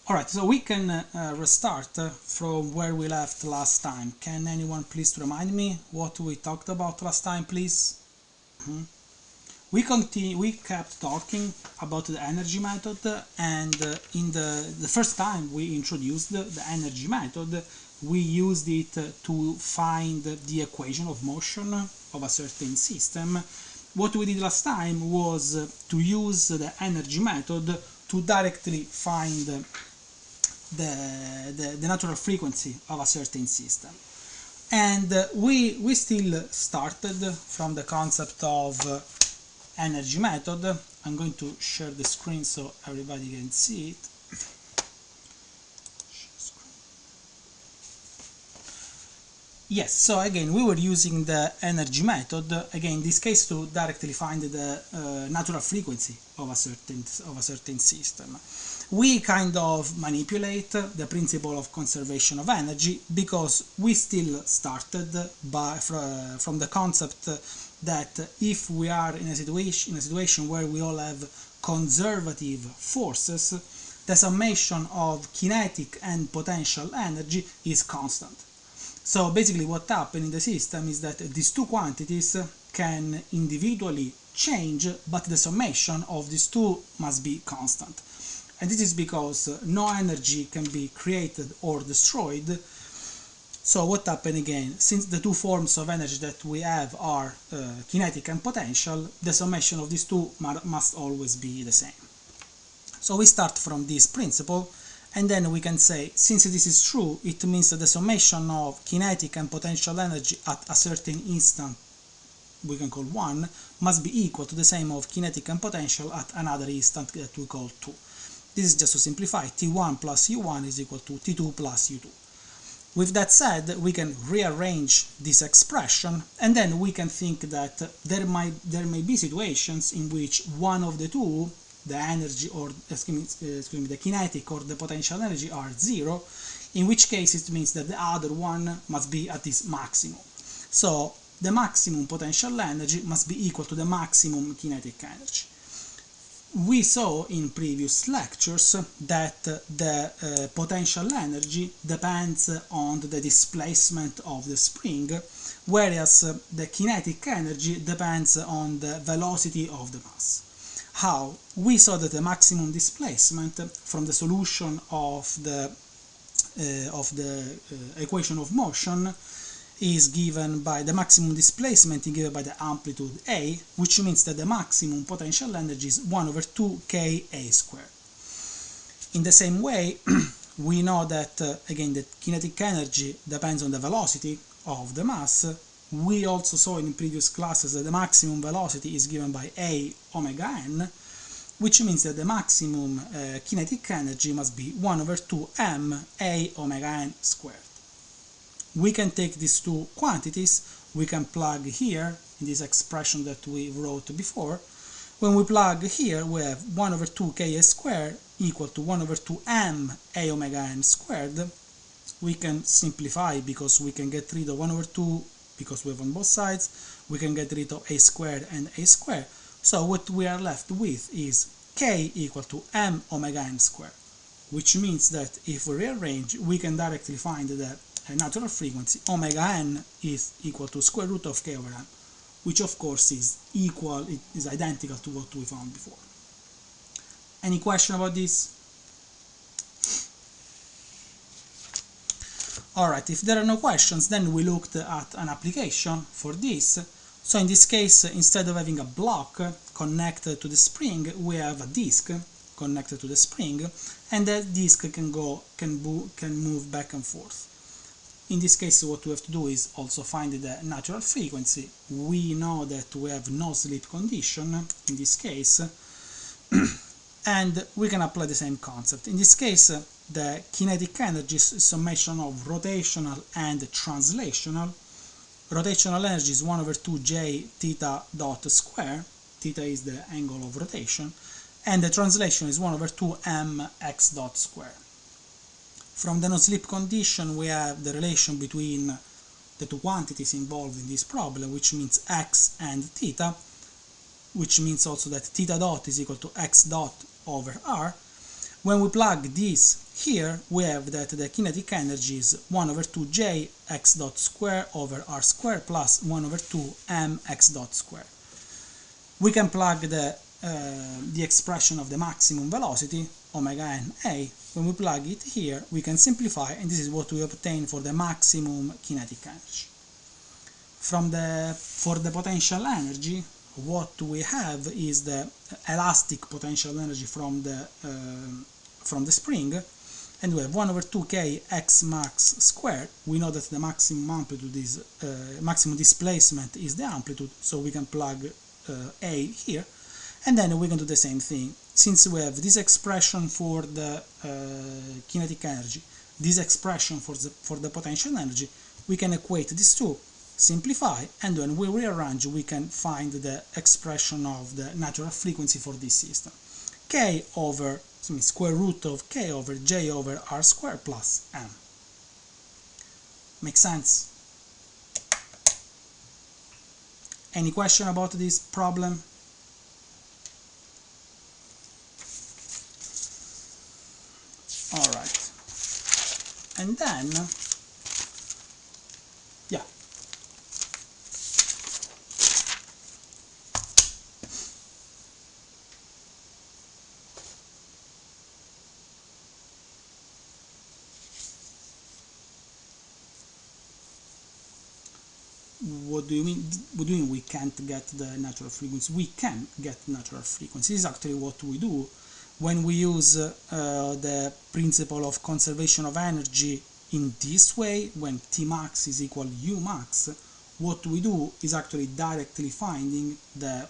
Alright, so we can restart from where we left last time. Can anyone please remind me what we talked about last time, please? We kept talking about the energy method, and in the first time we introduced the energy method, we used it to find the equation of motion of a certain system. What we did last time was to use the energy method to directly find the natural frequency of a certain system. And we still started from the concept of energy method. I'm going to share the screen so everybody can see it. Yes, so again we were using the energy method, again in this case to directly find the natural frequency of a certain system. We kind of manipulate the principle of conservation of energy because we still started from the concept that if we are in a situation where we all have conservative forces, the summation of kinetic and potential energy is constant. So basically what happens in the system is that these two quantities can individually change, but the summation of these two must be constant. And this is because no energy can be created or destroyed. So what happens again, since the two forms of energy that we have are kinetic and potential, the summation of these two must always be the same. So we start from this principle, and then we can say, since this is true, it means that the summation of kinetic and potential energy at a certain instant, we can call 1, must be equal to the same of kinetic and potential at another instant that we call 2. This is just to simplify, T1 plus U1 is equal to T2 plus U2. With that said, we can rearrange this expression, and then we can think that there may be situations in which one of the two, the energy or the kinetic or the potential energy, are 0, in which case it means that the other one must be at this maximum. So the maximum potential energy must be equal to the maximum kinetic energy. We saw in previous lectures that the potential energy depends on the displacement of the spring, whereas the kinetic energy depends on the velocity of the mass. How? We saw that the maximum displacement from the solution of the equation of motion is given by the maximum displacement given by the amplitude A, which means that the maximum potential energy is 1 over 2 Ka squared. In the same way, we know that, again, the kinetic energy depends on the velocity of the mass. We also saw in previous classes that the maximum velocity is given by A omega n, which means that the maximum kinetic energy must be 1 over 2 m A omega n squared. We can take these two quantities, we can plug here in this expression that we wrote before. When we plug here, we have 1 over 2 Ka squared equal to 1 over 2 m A omega n squared. We can simplify because we can get rid of 1 over 2 because we have on both sides. We can get rid of a squared and a squared. So what we are left with is K equal to m omega n squared, which means that if we rearrange, we can directly find that natural frequency omega n is equal to square root of K over m, which of course is identical to what we found before. Any question about this? Alright, if there are no questions, then we looked at an application for this. So in this case, instead of having a block connected to the spring, we have a disk connected to the spring, and that disk can move back and forth. In this case, what we have to do is also find the natural frequency. We know that we have no slip condition in this case, and we can apply the same concept. In this case, the kinetic energy is summation of rotational and translational. Rotational energy is 1 over 2 j theta dot square. Theta is the angle of rotation, and the translation is 1 over 2 m x dot square. From the no-slip condition, we have the relation between the two quantities involved in this problem, which means x and theta, which means also that theta dot is equal to x dot over r. When we plug this here we have that the kinetic energy is 1 over 2 j x dot square over r square plus 1 over 2 m x dot square. We can plug the expression of the maximum velocity, omega n a. When we plug it here, we can simplify, and this is what we obtain for the maximum kinetic energy. For the potential energy, what we have is the elastic potential energy from the spring, and we have 1 over 2k x max squared. We know that the maximum amplitude is maximum displacement is the amplitude, so we can plug a here, and then we can do the same thing. Since we have this expression for the kinetic energy, this expression for the potential energy, we can equate these two, simplify, and when we rearrange, we can find the expression of the natural frequency for this system. K over square root of k over j over r squared plus m. Make sense? Any question about this problem? All right. And then, yeah. What do you mean? What do you mean we can't get the natural frequency? We can get natural frequency. This is actually what we do when we use the principle of conservation of energy in this way. When T max is equal U max, what we do is actually directly finding the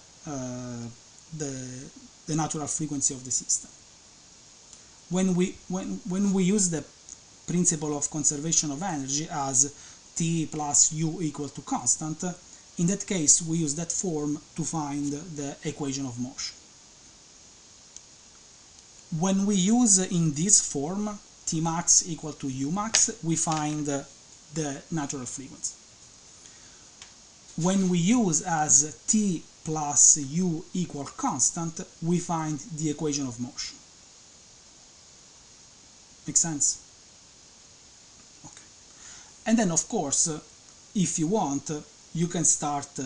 natural frequency of the system. When we use the principle of conservation of energy as T plus U equal to constant, in that case we use that form to find the equation of motion. When we use in this form T max equal to U max, we find the natural frequency. When we use as T plus U equal constant, we find the equation of motion. Make sense? And then, of course, if you want, you can start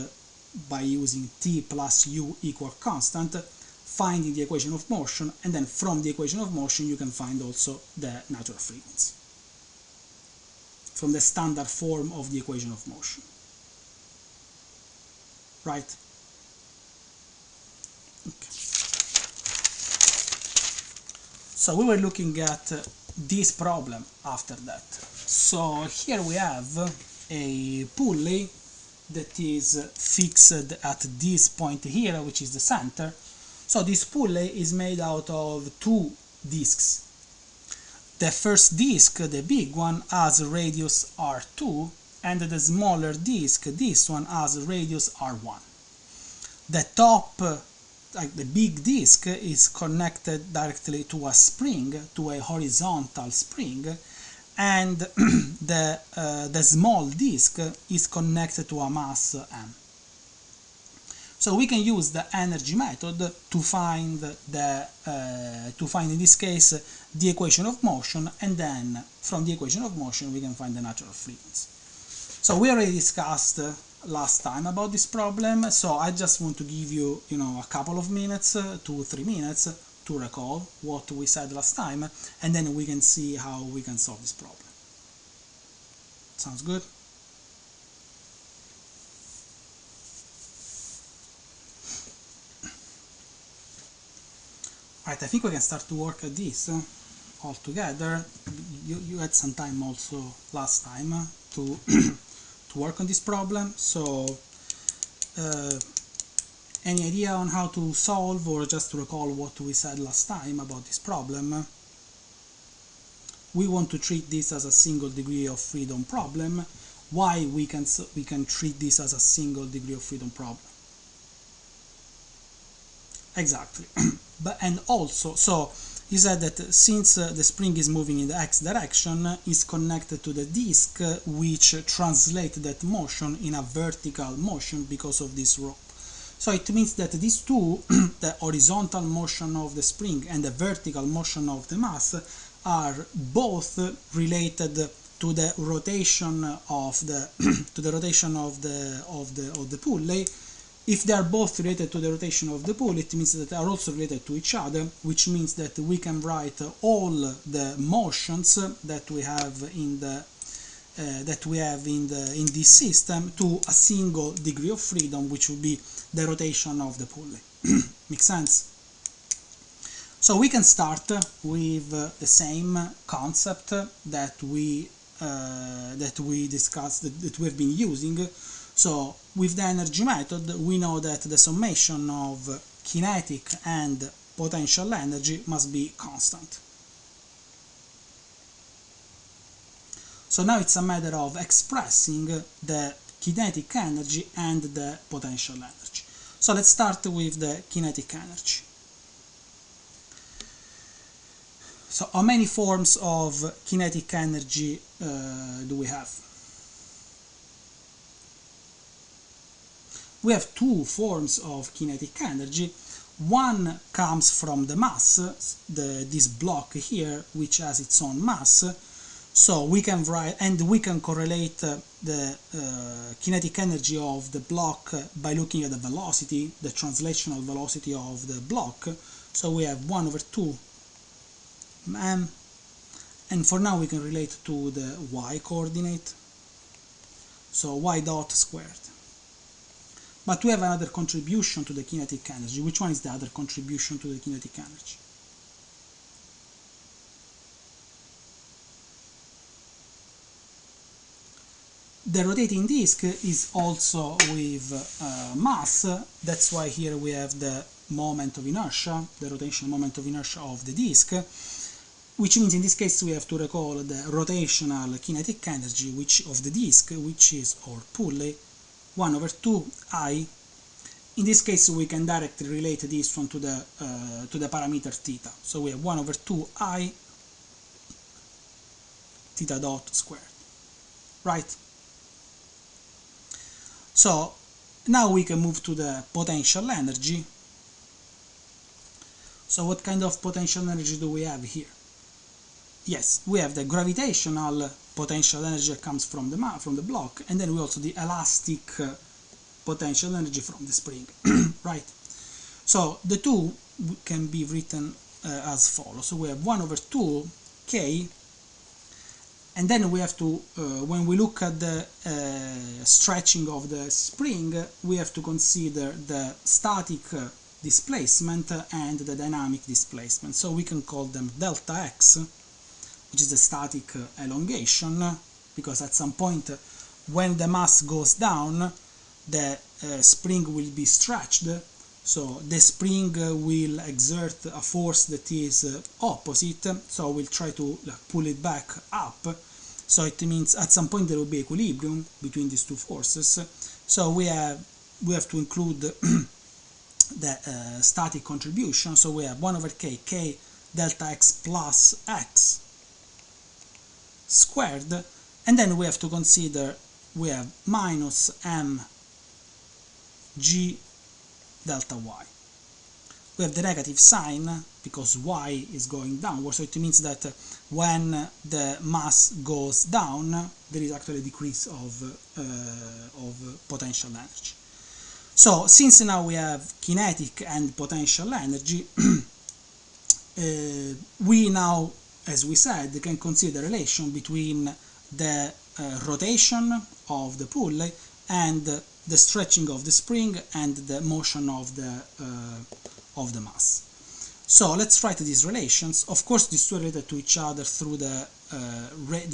by using T plus U equal constant, finding the equation of motion, and then from the equation of motion you can find also the natural frequency from the standard form of the equation of motion. Right? Okay. So we were looking at this problem after that. So here we have a pulley that is fixed at this point here, which is the center. So this pulley is made out of two discs. The first disc, the big one, has radius R2, and the smaller disc, this one, has radius R1. The top, like the big disc, is connected directly to a spring, to a horizontal spring, and the small disc is connected to a mass m. So we can use the energy method to find in this case the equation of motion, and then from the equation of motion we can find the natural frequency. So we already discussed last time about this problem, so I just want to give you, a couple of minutes, 2-3 minutes, to recall what we said last time, and then we can see how we can solve this problem. Sounds good? Right, I think we can start to work at this all together. You had some time also last time to to work on this problem, so any idea on how to solve, or just to recall what we said last time about this problem? We want to treat this as a single degree of freedom problem. Why we can treat this as a single degree of freedom problem? Exactly. And also, so you said that since the spring is moving in the x direction, is connected to the disk, which translates that motion in a vertical motion because of this rope. So it means that these two, the horizontal motion of the spring and the vertical motion of the mass, are both related to the rotation of the to the rotation of the pulley. If they are both related to the rotation of the pulley, it means that they are also related to each other, which means that we can write all the motions that we have in the in this system to a single degree of freedom, which would be the rotation of the pulley. Make sense? So we can start with the same concept that we discussed, that we've been using. So with the energy method, we know that the summation of kinetic and potential energy must be constant. So now it's a matter of expressing the kinetic energy and the potential energy. So let's start with the kinetic energy. So how many forms of kinetic energy do we have? We have two forms of kinetic energy. One comes from the mass, this block here, which has its own mass. So we can write, and we can correlate the kinetic energy of the block by looking at the velocity, the translational velocity of the block. So we have 1 over 2 m, and for now we can relate to the y coordinate, so y dot squared. But we have another contribution to the kinetic energy. Which one is the other contribution to the kinetic energy? The rotating disk is also with mass. That's why here we have the moment of inertia, the rotational moment of inertia of the disk, which means in this case we have to recall the rotational kinetic energy of the disk, which is, or pulley, 1 over 2 I. In this case we can directly relate this one to the parameter theta. So we have 1 over 2 I theta dot squared, right? So now we can move to the potential energy. So what kind of potential energy do we have here? Yes, we have the gravitational potential energy that comes from the block, and then we also the elastic potential energy from the spring, right? So the two can be written as follows. So we have 1 over 2 k, and then we have to, when we look at the stretching of the spring, we have to consider the static displacement and the dynamic displacement. So we can call them delta x, which is the static elongation, because at some point when the mass goes down, the spring will be stretched, so the spring will exert a force that is opposite, so we'll try to pull it back up. So it means at some point there will be equilibrium between these two forces. So we have to include the static contribution. So we have 1 over k delta x plus x squared, and then we have to consider we have minus m g delta y. We have the negative sign because y is going downward, so it means that when the mass goes down, there is actually a decrease of potential energy. So since now we have kinetic and potential energy, we now, as we said, can consider the relation between the rotation of the pulley and the stretching of the spring and the motion of the mass. So let's write these relations. Of course, these two are related to each other through the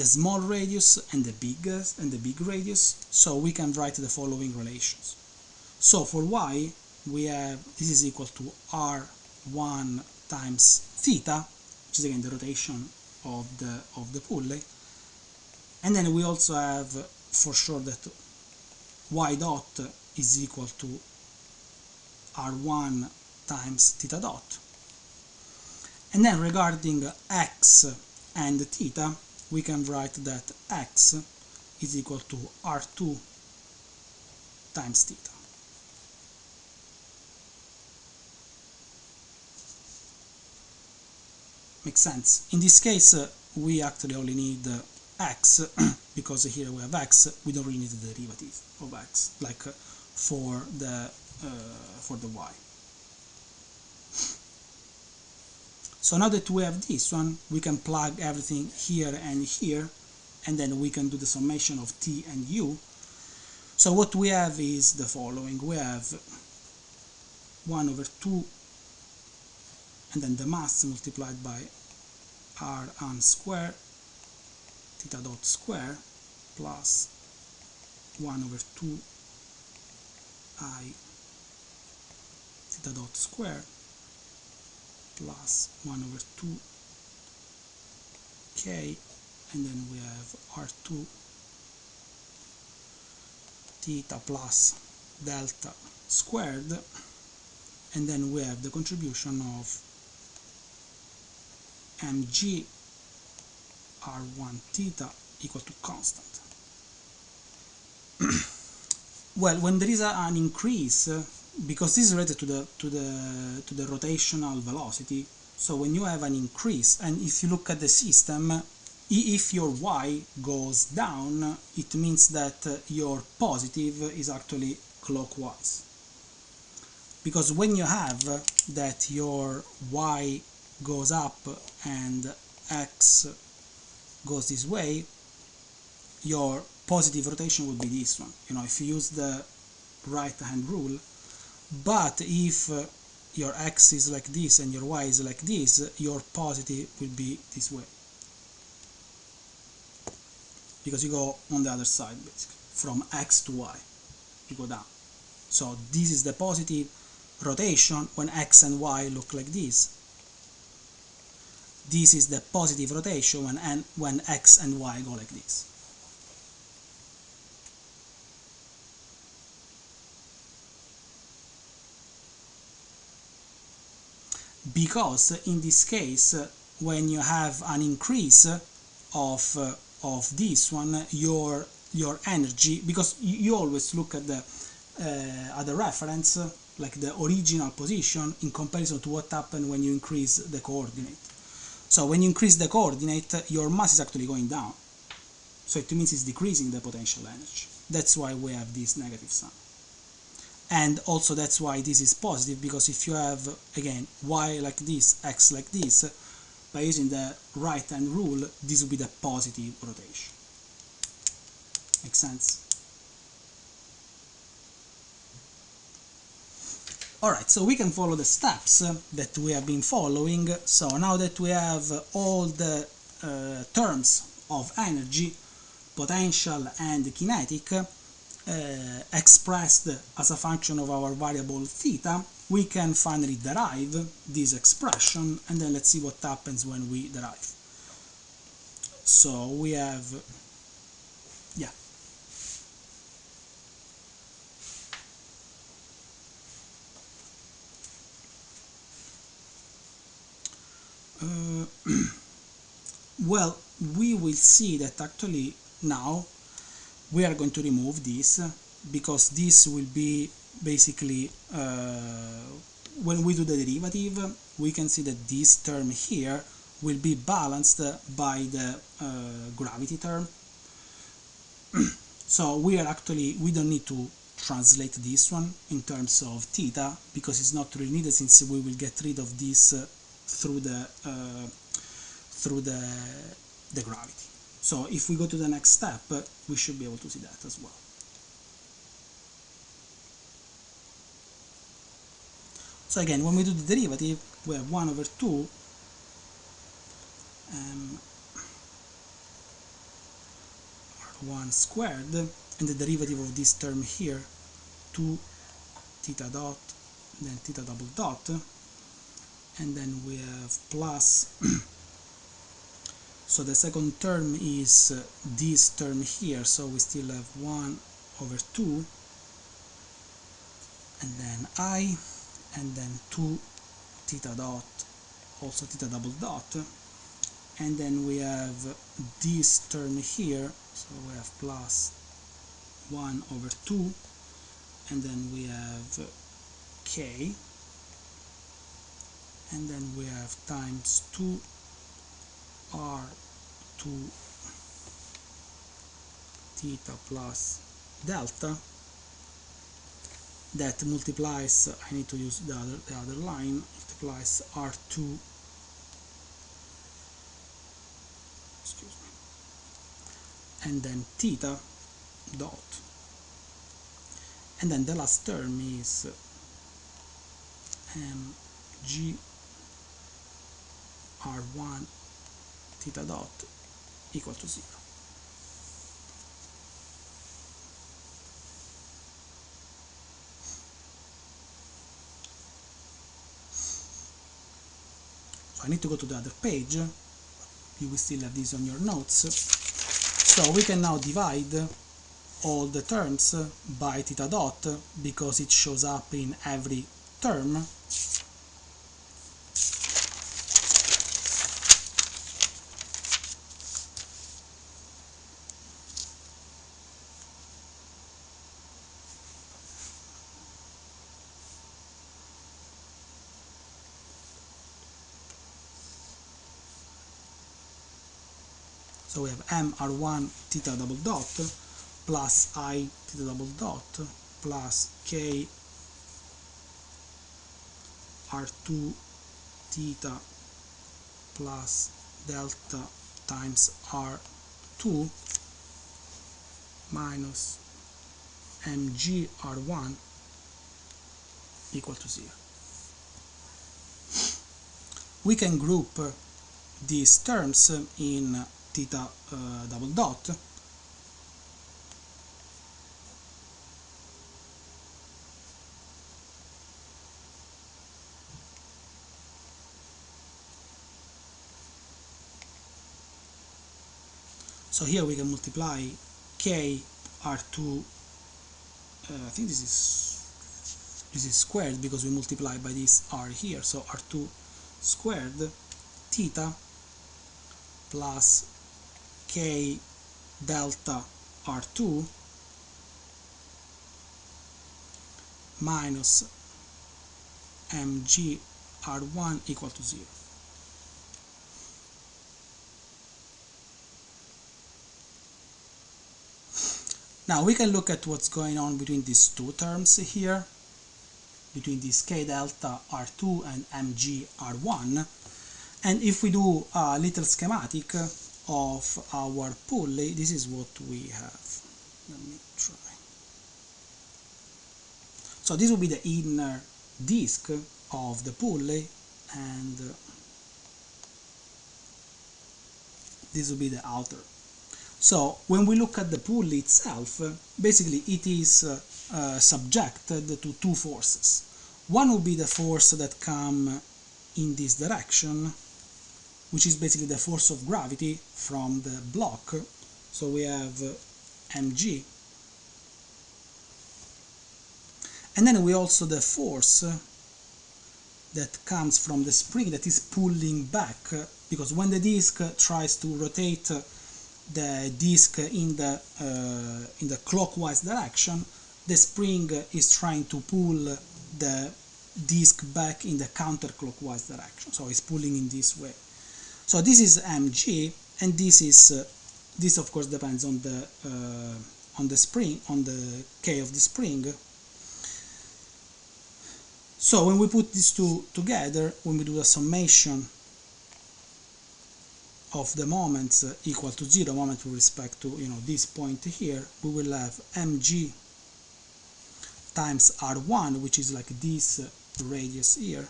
small radius and the big radius. So we can write the following relations. So for y, we have this is equal to r1 times theta, which is again the rotation of the pulley, and then we also have for sure that y dot is equal to r1 times theta dot. And then regarding x and theta, we can write that x is equal to r2 times theta. Makes sense. In this case, we actually only need x, because here we have x, we don't really need the derivative of x, like for the y. So now that we have this one, we can plug everything here and here, and then we can do the summation of t and u. So what we have is the following. We have 1 over 2, and then the mass multiplied by r an square, theta dot square, plus 1 over 2 I theta dot square, plus 1 over 2 k, and then we have r2 theta plus delta squared, and then we have the contribution of mg r1 theta equal to constant. Well, when there is an increase, because this is related to the rotational velocity, so when you have an increase, and if you look at the system, if your y goes down, it means that your positive is actually clockwise. Because when you have that your y goes up and x goes this way, your positive rotation would be this one, if you use the right hand rule. But if your x is like this and your y is like this, your positive will be this way, because you go on the other side, basically from x to y, you go down. So this is the positive rotation when x and y look like this. This is the positive rotation when x and y go like this. Because in this case, when you have an increase of this one, your energy, because you always look at the reference, like the original position, in comparison to what happened when you increase the coordinate. So when you increase the coordinate, your mass is actually going down. So it means it's decreasing the potential energy. That's why we have this negative sign. And also that's why this is positive, because if you have, again, y like this, x like this, by using the right hand rule, this will be the positive rotation. Makes sense? Alright, so we can follow the steps that we have been following. So now that we have all the terms of energy, potential and kinetic, expressed as a function of our variable theta, we can finally derive this expression, and then let's see what happens when we derive. So we have, yeah. Well, we will see that actually now we are going to remove this, because this will be basically, when we do the derivative, we can see that this term here will be balanced by the gravity term. So we don't need to translate this one in terms of theta, because it's not really needed, since we will get rid of this through the gravity. So if we go to the next step, we should be able to see that as well. So again, when we do the derivative, we have 1 over 2 r1 squared, and the derivative of this term here, 2 theta dot, then theta double dot, and then we have plus so the second term is this term here, so we still have 1 over 2, and then I, and then 2 theta dot, also theta double dot, and then we have this term here, so we have plus 1 over 2, and then we have k, and then we have times 2 R2 theta plus delta, that multiplies, I need to use the other line, multiplies R2, excuse me, and then theta dot, and then the last term is mg r1 theta dot equal to 0. So I need to go to the other page. You will still have this on your notes. So we can now divide all the terms by theta dot because it shows up in every term. So we have m r1 theta double dot plus I theta double dot plus k r2 theta plus delta times r2 minus mg r1 equal to 0. We can group these terms in theta double dot. So here we can multiply k r2, I think this is squared because we multiply by this r here, so r2 squared theta plus k delta r2 minus mg r1 equal to 0. Now we can look at what's going on between these two terms here, between this k delta r2 and mg r1, and if we do a little schematic of our pulley, this is what we have. Let me try. So this will be the inner disc of the pulley, and this will be the outer. So when we look at the pulley itself, basically it is subjected to two forces. One will be the force that comes in this direction, which is basically the force of gravity from the block. So we have mg, and then we also the force that comes from the spring that is pulling back, because when the disc tries to rotate the disc in the clockwise direction, the spring is trying to pull the disc back in the counterclockwise direction, so it's pulling in this way. So this is mg, and this of course depends on the spring, on the k of the spring. So when we put these two together, when we do a summation of the moments equal to 0, moment with respect to this point here, we will have mg times r1, which is like this radius here,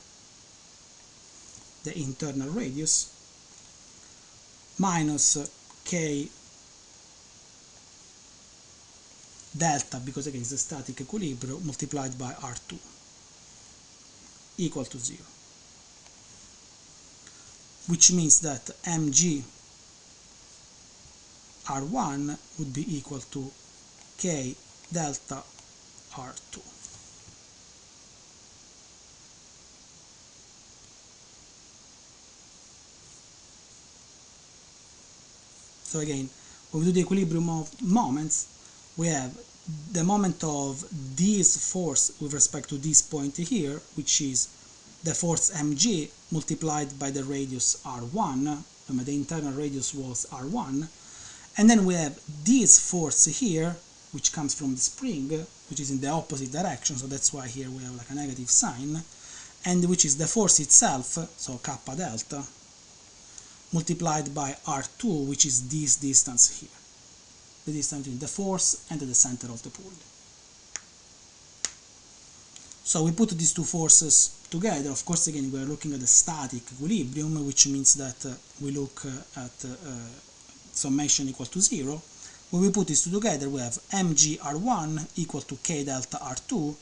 the internal radius, minus k delta, because again it's a static equilibrium, multiplied by r2 equal to 0, which means that mg r1 would be equal to k delta r2. So again, when we do the equilibrium of moments, we have the moment of this force with respect to this point here, which is the force mg multiplied by the radius r1, the internal radius was r1, and then we have this force here, which comes from the spring, which is in the opposite direction, so that's why here we have like a negative sign, and which is the force itself, so kappa delta, multiplied by r2, which is this distance here, the distance between the force and the center of the pulley. So we put these two forces together. Of course, again, we are looking at the static equilibrium, which means that we look at summation equal to 0. When we put these two together, we have mg r1 equal to k delta r2.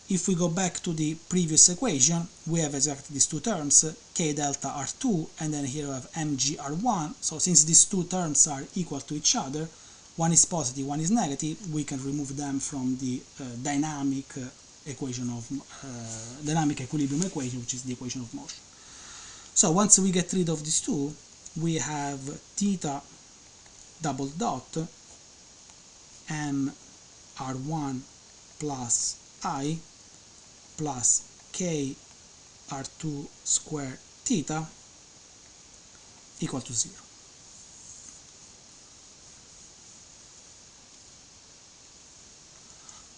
If we go back to the previous equation, we have exactly these two terms, k delta r2, and then here we have mg r1. So since these two terms are equal to each other, one is positive, one is negative, we can remove them from the dynamic equation of dynamic equilibrium equation, which is the equation of motion. So once we get rid of these two, we have theta double dot m r1 plus I plus k r2 squared theta equal to 0.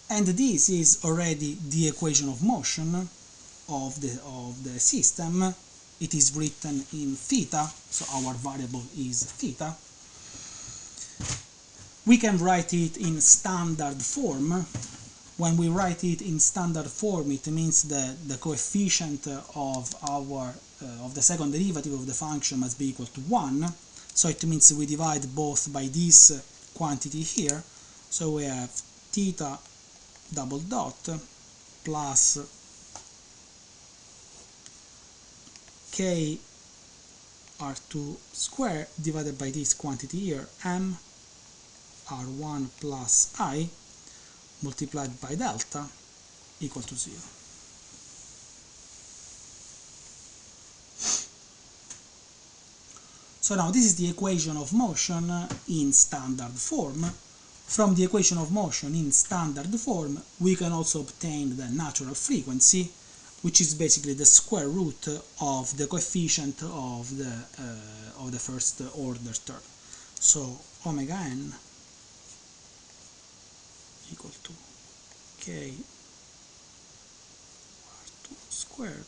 And this is already the equation of motion of the system. It is written in theta, so our variable is theta. We can write it in standard form. When we write it in standard form, it means that the coefficient of the second derivative of the function must be equal to 1. So it means we divide both by this quantity here. So we have theta double dot plus k r2 squared divided by this quantity here, m r1 plus I multiplied by delta equal to 0. So now this is the equation of motion in standard form. From the equation of motion in standard form, we can also obtain the natural frequency, which is basically the square root of the coefficient of the first order term. So omega n equal to k r2 squared